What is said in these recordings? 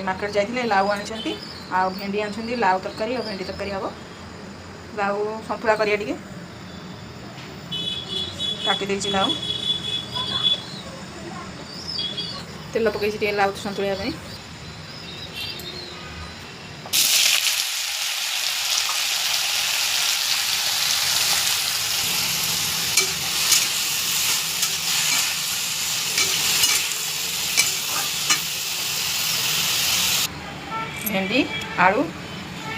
market जाइए लाउ आनी आ भेंडी आनी लाउ तरकारी और भेंडी तरकारी हम लाउ सतुला करिया टिके काटी देछि लाउ तेल पकई लाउ सतुलिया भेंडी आलू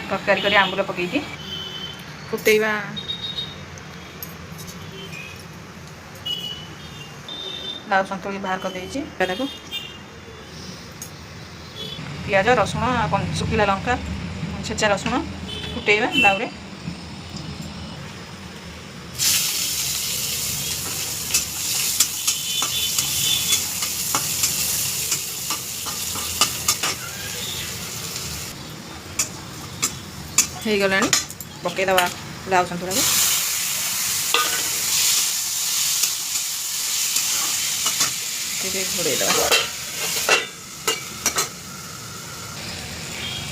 तरकारी कर आंबुल पकई फुटेवा लाउ सतुली बाहर कर पियाज रसुण शुखिला लंका छेचा रसुण फुटेवा लाउरे हो गला पकईदवा लाउ सतुला घोड़ेदवा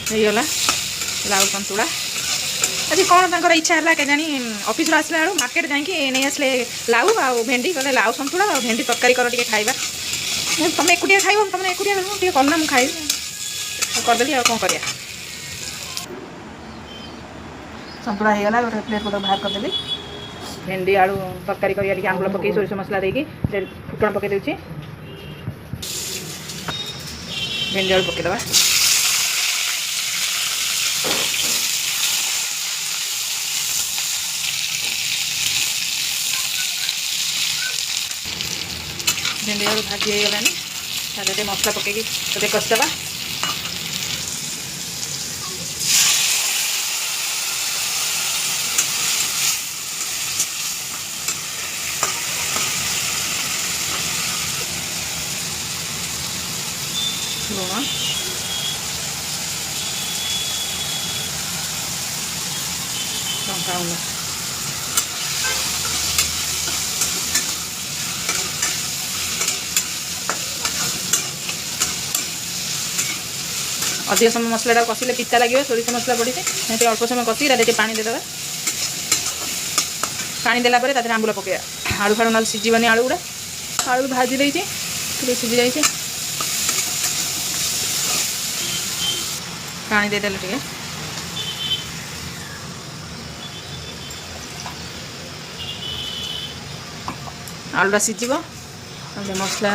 होगला लाउ सतुला आज कौन तर इच्छा है के जानी ऑफिस आसला बेलू मार्केट जाकि नहीं आसले लाउ आ भेंडी कहले लाउ सतुला आ भेंडी तरकारी कर खाइबा तुम एकुटिया खाइब तुम एकुटिया टे करना मुझे खाइ करदेली आ कौन कर सतुला होगला गोटे प्लेट को बाहर करदेली भेंडी आलू तरकारी कर आंबुल पकई सोरिष मसला देकी फुटण पकई दूसरी भेंडी आलू पकईदवा भेंडी आलू भाजी हो गलानी तादे मसला पकईकी तोते कषिदवा लुण लंका गुंड अधिक समय मसला कषिले पिता लगे सोरिष मसला पड़ी अल्प समय कषि पानी देदेवा पानी देला आंबुल पकड़ा आलू फाड़ू ना सीझीबनी आलू गुड़ा आलू भाजी देती सीझी जाइए पानी देदेले टिके आलूटा सीझीब मसला